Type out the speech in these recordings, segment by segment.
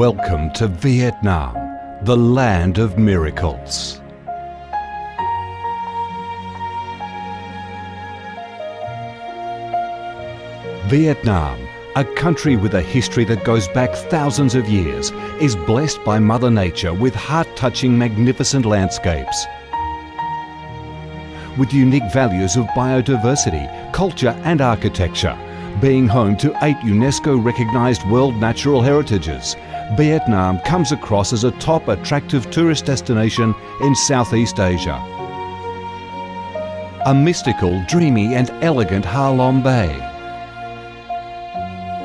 Welcome to Vietnam, the land of miracles. Vietnam, a country with a history that goes back thousands of years, is blessed by Mother Nature with heart-touching, magnificent landscapes. With unique values of biodiversity, culture and architecture, being home to 8 UNESCO-recognised World Natural Heritages, Vietnam comes across as a top attractive tourist destination in Southeast Asia. A mystical, dreamy and elegant Ha Long Bay.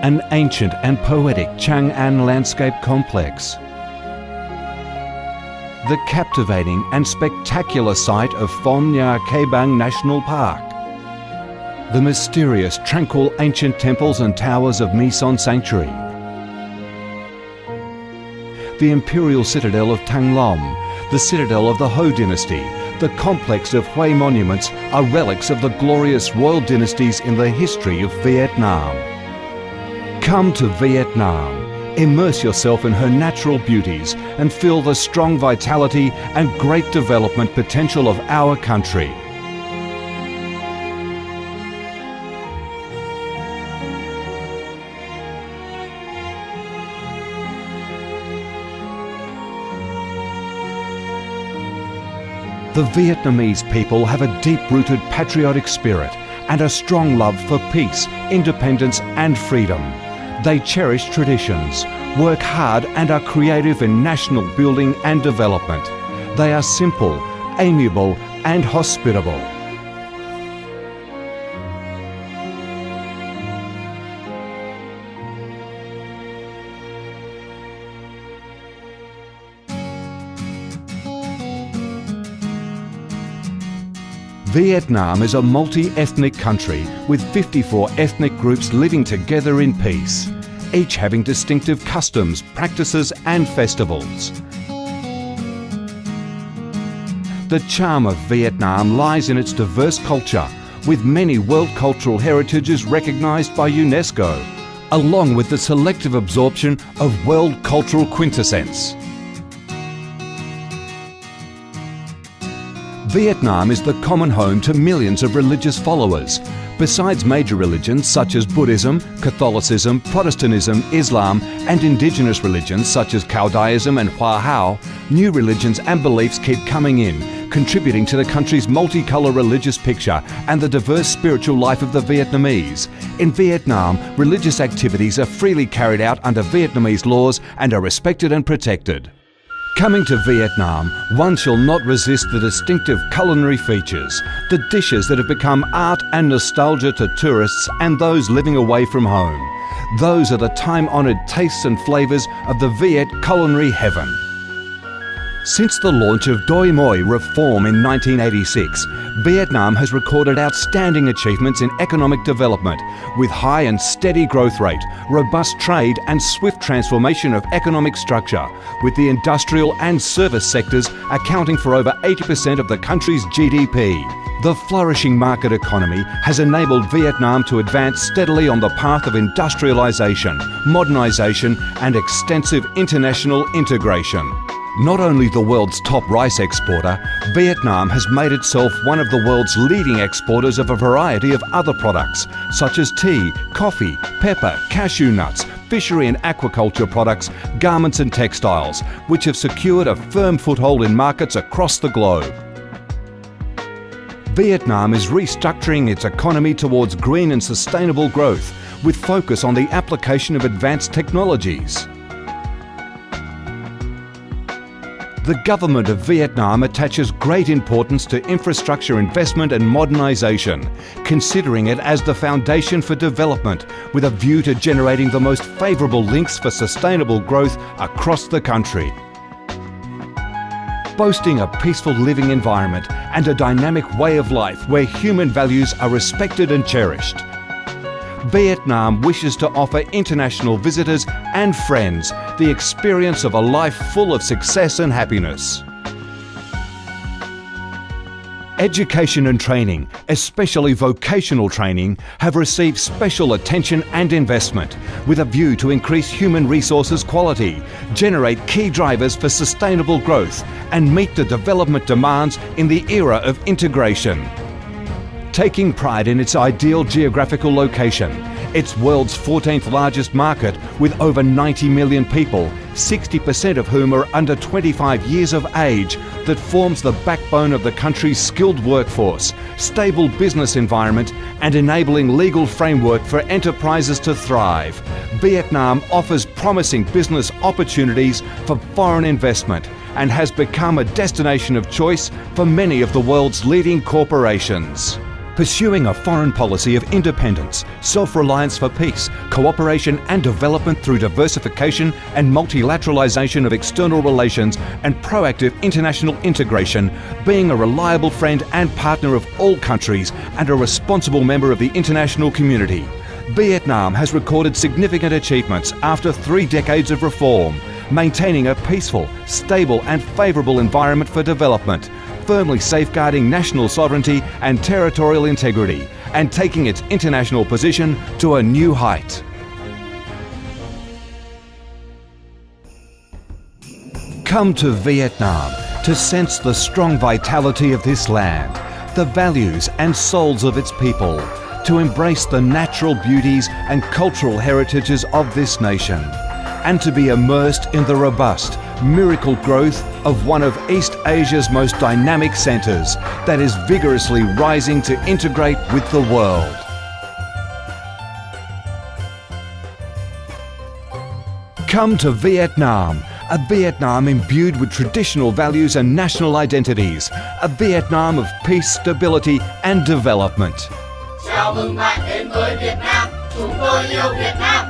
An ancient and poetic Chang An landscape complex. The captivating and spectacular site of Phong Nha Ke Bang National Park. The mysterious, tranquil ancient temples and towers of My Son Sanctuary. The imperial citadel of Thăng Long, the citadel of the Ho dynasty, the complex of Hue monuments are relics of the glorious royal dynasties in the history of Vietnam. Come to Vietnam, immerse yourself in her natural beauties and feel the strong vitality and great development potential of our country. The Vietnamese people have a deep-rooted patriotic spirit and a strong love for peace, independence and freedom. They cherish traditions, work hard and are creative in national building and development. They are simple, amiable and hospitable. Vietnam is a multi-ethnic country with 54 ethnic groups living together in peace, each having distinctive customs, practices and festivals. The charm of Vietnam lies in its diverse culture, with many World Cultural Heritages recognised by UNESCO, along with the selective absorption of World Cultural Quintessence. Vietnam is the common home to millions of religious followers. Besides major religions such as Buddhism, Catholicism, Protestantism, Islam and indigenous religions such as Taoism and Hoa Hao, new religions and beliefs keep coming in, contributing to the country's multicolour religious picture and the diverse spiritual life of the Vietnamese. In Vietnam, religious activities are freely carried out under Vietnamese laws and are respected and protected. Coming to Vietnam, one shall not resist the distinctive culinary features, the dishes that have become art and nostalgia to tourists and those living away from home. Those are the time-honoured tastes and flavours of the Viet culinary heaven. Since the launch of Doi Moi reform in 1986, Vietnam has recorded outstanding achievements in economic development, with high and steady growth rate, robust trade and swift transformation of economic structure, with the industrial and service sectors accounting for over 80% of the country's GDP. The flourishing market economy has enabled Vietnam to advance steadily on the path of industrialisation, modernisation and extensive international integration. Not only the world's top rice exporter, Vietnam has made itself one of the world's leading exporters of a variety of other products, such as tea, coffee, pepper, cashew nuts, fishery and aquaculture products, garments and textiles, which have secured a firm foothold in markets across the globe. Vietnam is restructuring its economy towards green and sustainable growth, with focus on the application of advanced technologies. The government of Vietnam attaches great importance to infrastructure investment and modernisation, considering it as the foundation for development, with a view to generating the most favourable links for sustainable growth across the country. Boasting a peaceful living environment and a dynamic way of life where human values are respected and cherished, Vietnam wishes to offer international visitors and friends the experience of a life full of success and happiness. Education and training, especially vocational training, have received special attention and investment with a view to increase human resources quality, generate key drivers for sustainable growth, and meet the development demands in the era of integration. Taking pride in its ideal geographical location, its world's 14th largest market with over 90 million people, 60% of whom are under 25 years of age, that forms the backbone of the country's skilled workforce, stable business environment, and enabling legal framework for enterprises to thrive. Vietnam offers promising business opportunities for foreign investment and has become a destination of choice for many of the world's leading corporations. Pursuing a foreign policy of independence, self-reliance for peace, cooperation and development through diversification and multilateralization of external relations and proactive international integration, being a reliable friend and partner of all countries and a responsible member of the international community. Vietnam has recorded significant achievements after 3 decades of reform, maintaining a peaceful, stable and favourable environment for development, firmly safeguarding national sovereignty and territorial integrity, and taking its international position to a new height. Come to Vietnam to sense the strong vitality of this land, the values and souls of its people, to embrace the natural beauties and cultural heritages of this nation, and to be immersed in the robust, miracle growth of one of East Asia's most dynamic centres that is vigorously rising to integrate with the world. Come to Vietnam, a Vietnam imbued with traditional values and national identities, a Vietnam of peace, stability and development. Chào mừng bạn đến với Việt Nam, chúng tôi yêu Việt Nam.